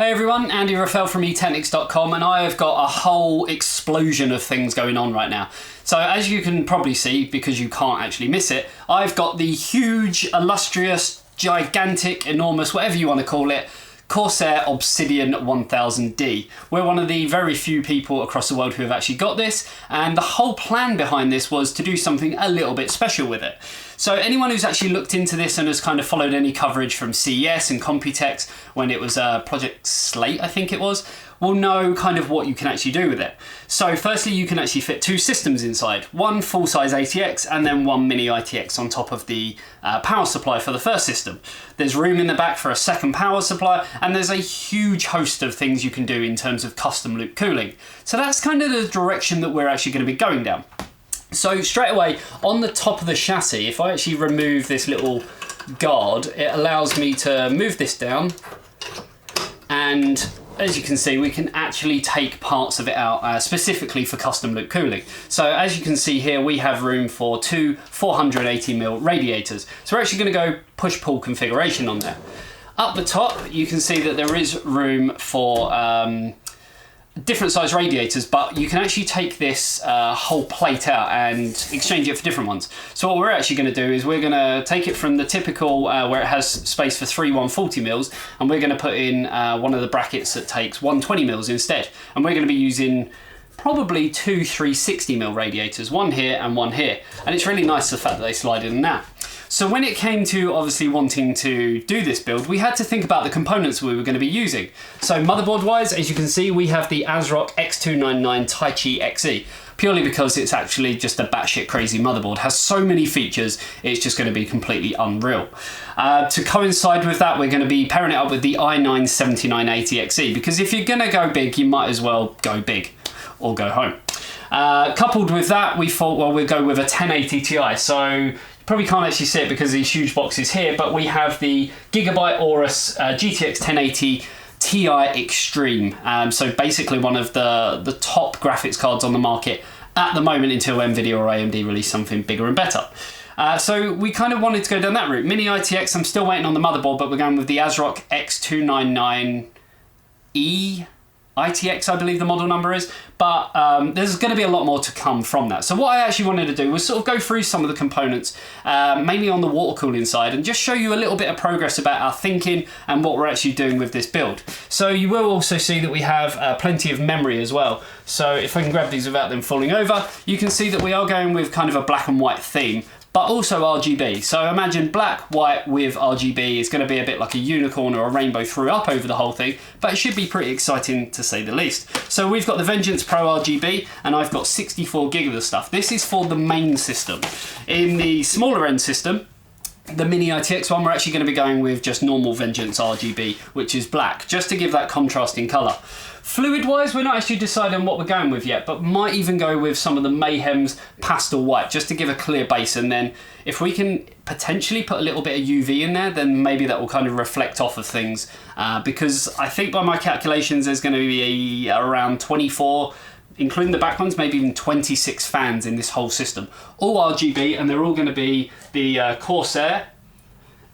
Hey everyone, Andy Raffel from eTeknix.com, and I have got a whole explosion of things going on right now. So as you can probably see, because you can't actually miss it, I've got the huge, illustrious, gigantic, enormous, whatever you want to call it, Corsair Obsidian 1000D. We're one of the very few people across the world who have actually got this, and the whole plan behind this was to do something a little bit special with it. So anyone who's actually looked into this and has kind of followed any coverage from CES and Computex when it was Project Slate, I think it was, will know kind of what you can actually do with it. So firstly, you can actually fit two systems inside, one full-size ATX and then one mini ITX on top of the power supply for the first system. There's room in the back for a second power supply, and there's a huge host of things you can do in terms of custom loop cooling. So that's kind of the direction that we're actually going to be going down. So straight away, on the top of the chassis, if I actually remove this little guard, it allows me to move this down, and as you can see, we can actually take parts of it out specifically for custom loop cooling. So as you can see here, we have room for two 480mm radiators. So we're actually going to go push-pull configuration on there. Up the top, you can see that there is room for different size radiators, but you can actually take this whole plate out and exchange it for different ones. So what we're actually going to do is we're going to take it from the typical where it has space for three 140mm, and we're going to put in one of the brackets that takes 120mm instead, and we're going to be using probably two 360mm radiators, one here and one here, and it's really nice the fact that they slide in and out. So when it came to obviously wanting to do this build, we had to think about the components we were going to be using. So motherboard wise, as you can see, we have the ASRock X299 Taichi XE, purely because it's actually just a batshit crazy motherboard. Has so many features, it's just going to be completely unreal. To coincide with that, we're going to be pairing it up with the i9-7980 XE, because if you're going to go big, you might as well go big or go home. Coupled with that, we thought, well, we'll go with a 1080 Ti. So probably can't actually see it because of these huge boxes here, but we have the Gigabyte Aorus GTX 1080 Ti Extreme. So basically one of the top graphics cards on the market at the moment until NVIDIA or AMD release something bigger and better. So we kind of wanted to go down that route. Mini ITX, I'm still waiting on the motherboard, but we're going with the ASRock X299E ITX, I believe the model number is, but there's going to be a lot more to come from that. So what I actually wanted to do was sort of go through some of the components, mainly on the water cooling side, and just show you a little bit of progress about our thinking and what we're actually doing with this build. So you will also see that we have plenty of memory as well. So if I can grab these without them falling over, you can see that we are going with kind of a black and white theme, but also RGB. So imagine black, white with RGB is going to be a bit like a unicorn or a rainbow threw up over the whole thing, but it should be pretty exciting to say the least. So we've got the Vengeance Pro RGB, and I've got 64 gig of the stuff. This is for the main system. In the smaller end system, the Mini ITX one, we're actually going to be going with just normal Vengeance RGB, which is black, just to give that contrasting colour. Fluid wise, we're not actually deciding what we're going with yet, but might even go with some of the Mayhem's pastel white, just to give a clear base, and then if we can potentially put a little bit of UV in there, then maybe that will kind of reflect off of things, because I think by my calculations there's going to be around 24, including the back ones, maybe even 26 fans in this whole system. All RGB, and they're all going to be the Corsair.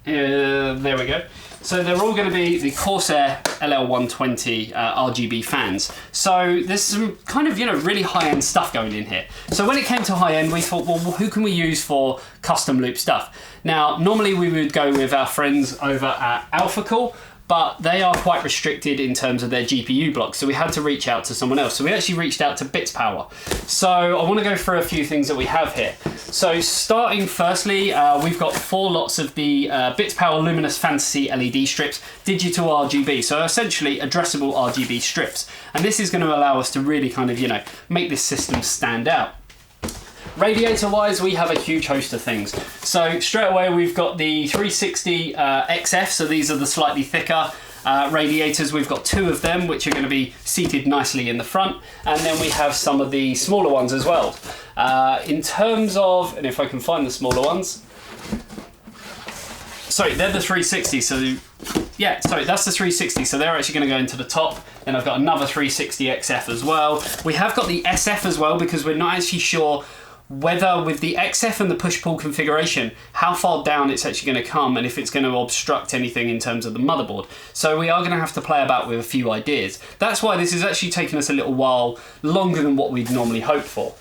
There we go. So they're all going to be the Corsair LL120 RGB fans. So there's some kind of, really high-end stuff going in here. So when it came to high-end, we thought, well, who can we use for custom loop stuff? Now, normally we would go with our friends over at AlphaCool, but they are quite restricted in terms of their GPU blocks, so we had to reach out to someone else. So we actually reached out to Bitspower. So I want to go through a few things that we have here. So starting firstly, we've got 4 lots of the Bitspower Luminous Fantasy LED strips, digital RGB, so essentially addressable RGB strips. And this is going to allow us to really kind of, make this system stand out. Radiator wise, we have a huge host of things. So straight away we've got the 360 XF, so these are the slightly thicker radiators. We've got 2 of them, which are going to be seated nicely in the front, and then we have some of the smaller ones as well. In terms of, and if I can find the smaller ones, sorry, they're the 360, so yeah, sorry, that's the 360, so they're actually going to go into the top. Then I've got another 360 XF as well. We have got the SF as well, because we're not actually sure whether with the XF and the push-pull configuration, how far down it's actually going to come and if it's going to obstruct anything in terms of the motherboard. So we are going to have to play about with a few ideas. That's why this is actually taking us a little while longer than what we'd normally hope for.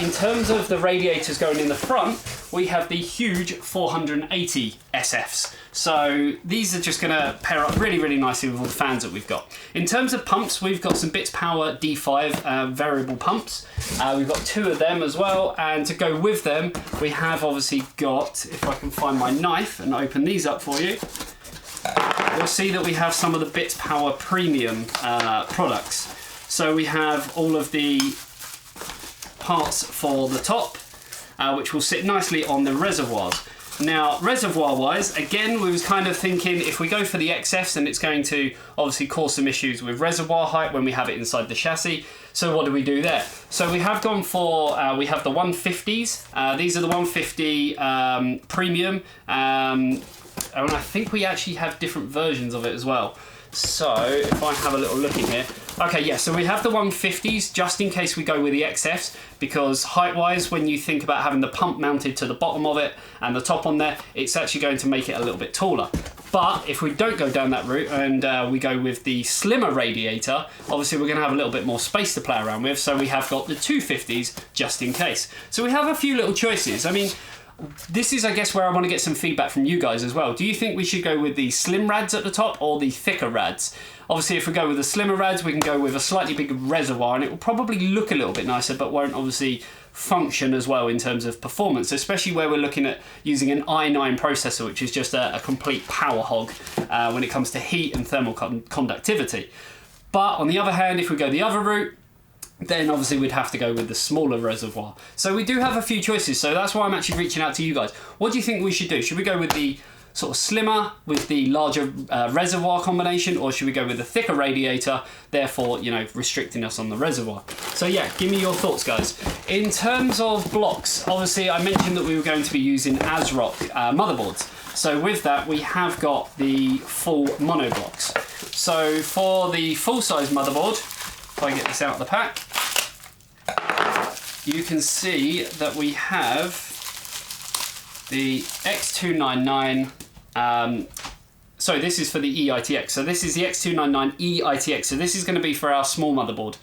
In terms of the radiators going in the front, we have the huge 480 SFs. So these are just going to pair up really, really nicely with all the fans that we've got. In terms of pumps, we've got some Bitspower D5 variable pumps. We've got 2 of them as well. And to go with them, we have obviously got, if I can find my knife and open these up for you, you'll see that we have some of the Bitspower premium products. So we have all of the parts for the top, which will sit nicely on the reservoirs. Now, reservoir-wise, again, we was kind of thinking if we go for the XFs, then it's going to obviously cause some issues with reservoir height when we have it inside the chassis. So what do we do there? So we have gone for, we have the 150s. These are the 150 premium. And I think we actually have different versions of it as well. So if I have a little look in here. Okay, yeah, so we have the 150s just in case we go with the XFs, because height-wise, when you think about having the pump mounted to the bottom of it and the top on there, it's actually going to make it a little bit taller. But if we don't go down that route and we go with the slimmer radiator, obviously we're going to have a little bit more space to play around with, so we have got the 250s just in case. So we have a few little choices. I mean, this is, I guess, where I want to get some feedback from you guys as well. Do you think we should go with the slim rads at the top or the thicker rads? Obviously, if we go with the slimmer rads, we can go with a slightly bigger reservoir and it will probably look a little bit nicer, but won't obviously function as well in terms of performance, especially where we're looking at using an i9 processor, which is just a complete power hog when it comes to heat and thermal conductivity. But on the other hand, if we go the other route, then obviously we'd have to go with the smaller reservoir. So we do have a few choices, so that's why I'm actually reaching out to you guys. What do you think we should do? Should we go with the sort of slimmer with the larger reservoir combination, or should we go with the thicker radiator, therefore, you know, restricting us on the reservoir? So yeah, give me your thoughts, guys. In terms of blocks, obviously I mentioned that we were going to be using ASRock motherboards. So with that, we have got the full mono blocks. So for the full-size motherboard, if I get this out of the pack, you can see that we have the X299, sorry, this is for the eTeknix. So this is the X299 eTeknix. So this is going to be for our small motherboard.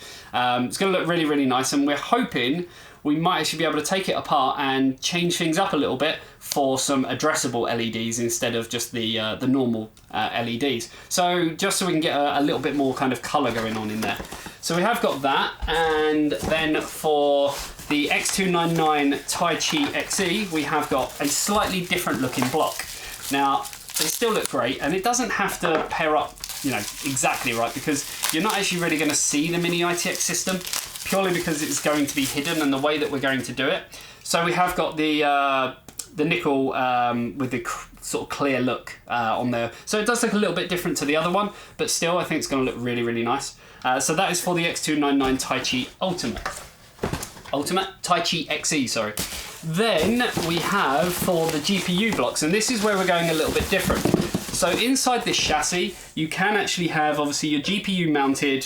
It's going to look really, really nice, and we're hoping we might actually be able to take it apart and change things up a little bit for some addressable LEDs instead of just the normal LEDs. So just so we can get a little bit more kind of colour going on in there. So we have got that, and then for the X299 Taichi XE, we have got a slightly different looking block. Now, they still look great, and it doesn't have to pair up, you know, exactly right, because you're not actually really going to see the mini eTeknix system, purely because it's going to be hidden and the way that we're going to do it. So we have got the nickel with the sort of clear look on there. So it does look a little bit different to the other one, but still I think it's going to look really, really nice. So that is for the X299 Taichi Taichi XE, sorry. Then we have for the GPU blocks, and this is where we're going a little bit different. So inside this chassis, you can actually have obviously your GPU mounted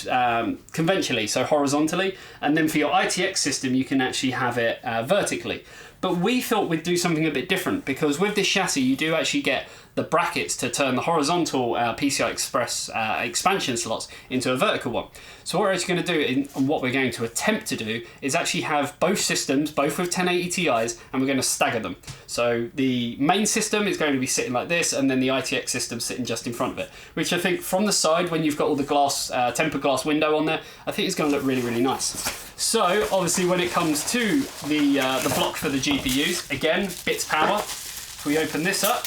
conventionally, so horizontally, and then for your eTeknix system, you can actually have it vertically. But we thought we'd do something a bit different, because with this chassis, you do actually get the brackets to turn the horizontal PCI Express expansion slots into a vertical one. So what we're actually going to do, and what we're going to attempt to do, is actually have both systems, both with 1080 Ti's, and we're going to stagger them. So the main system is going to be sitting like this, and then the eTeknix system sitting just in front of it, which I think from the side, when you've got all the glass, tempered glass window on there, I think it's going to look really, really nice. So obviously when it comes to the block for the GPUs, again, Bitspower. If we open this up,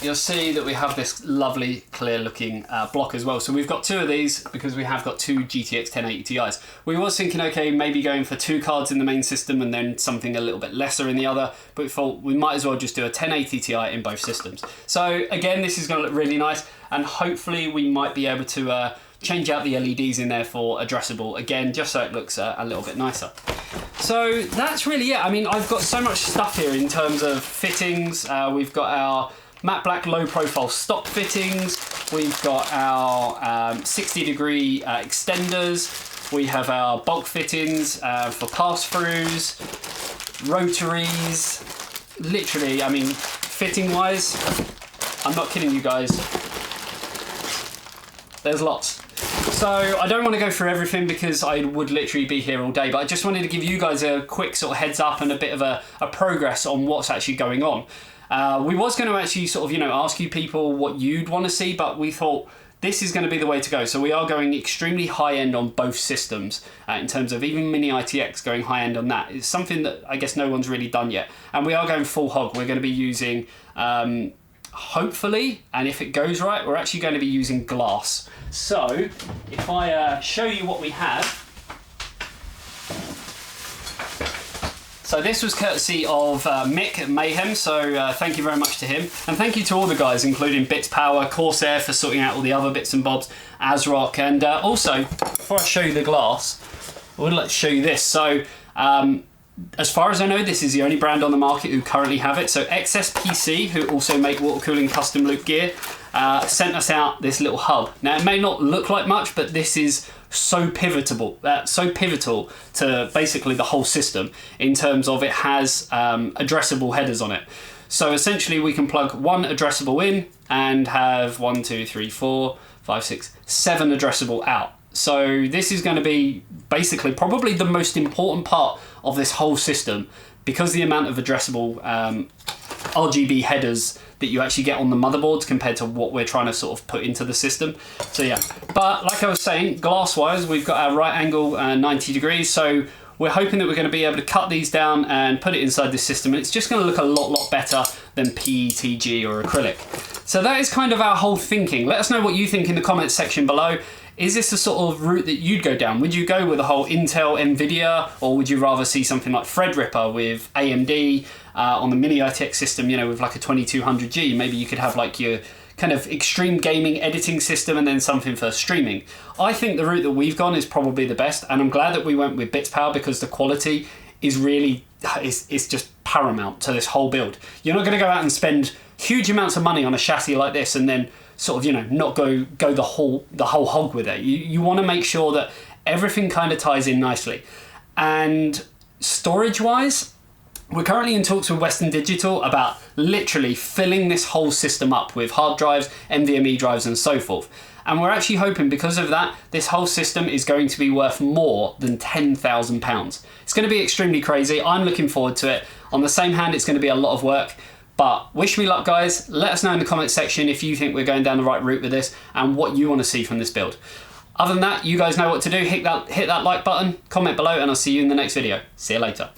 you'll see that we have this lovely clear looking block as well. So we've got 2 of these because we have got 2 GTX 1080 Ti's. We was thinking, okay, maybe going for 2 cards in the main system and then something a little bit lesser in the other, but we thought we might as well just do a 1080 Ti in both systems. So again, this is going to look really nice, and hopefully we might be able to change out the LEDs in there for addressable, again, just so it looks a little bit nicer. So that's really it. I mean, I've got so much stuff here in terms of fittings. We've got our matte black low profile stock fittings. We've got our 60-degree extenders. We have our bulk fittings for pass-throughs, rotaries. Literally, I mean, fitting-wise, I'm not kidding you guys. There's lots. So I don't want to go through everything because I would literally be here all day, but I just wanted to give you guys a quick sort of heads up and a bit of a progress on what's actually going on. We was going to actually sort of, you know, ask you people what you'd want to see, but we thought this is going to be the way to go. So we are going extremely high end on both systems in terms of even Mini ITX going high end on that. It's something that I guess no one's really done yet. And we are going full hog. We're going to be using, hopefully, and if it goes right, we're actually going to be using glass. So if I show you what we have. So this was courtesy of Mick at Mayhem, so thank you very much to him. And thank you to all the guys, including Bitspower, Corsair for sorting out all the other bits and bobs, ASRock, and also, before I show you the glass, I would like to show you this. So as far as I know, this is the only brand on the market who currently have it. So XSPC, who also make water cooling custom loop gear, sent us out this little hub. Now it may not look like much, but this is so pivotal to basically the whole system in terms of it has addressable headers on it. So essentially we can plug one addressable in and have 1, 2, 3, 4, 5, 6, 7 addressable out. So this is going to be basically probably the most important part of this whole system, because the amount of addressable RGB headers that you actually get on the motherboards compared to what we're trying to sort of put into the system. So yeah, but like I was saying, glass wise, we've got our right angle 90 degrees. So we're hoping that we're going to be able to cut these down and put it inside this system. And it's just going to look a lot better than PETG or acrylic. So that is kind of our whole thinking. Let us know what you think in the comments section below. Is this the sort of route that you'd go down? Would you go with a whole Intel, Nvidia, or would you rather see something like Threadripper with AMD on the Mini ITX system, you know, with like a 2200G? Maybe you could have like your kind of extreme gaming editing system and then something for streaming. I think the route that we've gone is probably the best, and I'm glad that we went with Bitspower because the quality is really, it's just paramount to this whole build. You're not going to go out and spend huge amounts of money on a chassis like this and then sort of, you know, not go the whole hog with it. You want to make sure that everything kind of ties in nicely. And storage wise, we're currently in talks with Western Digital about literally filling this whole system up with hard drives, NVMe drives and so forth. And we're actually hoping because of that, this whole system is going to be worth more than £10,000. It's going to be extremely crazy. I'm looking forward to it. On the same hand, it's going to be a lot of work. But wish me luck, guys. Let us know in the comments section if you think we're going down the right route with this and what you want to see from this build. Other than that, you guys know what to do. Hit that like button, comment below, and I'll see you in the next video. See you later.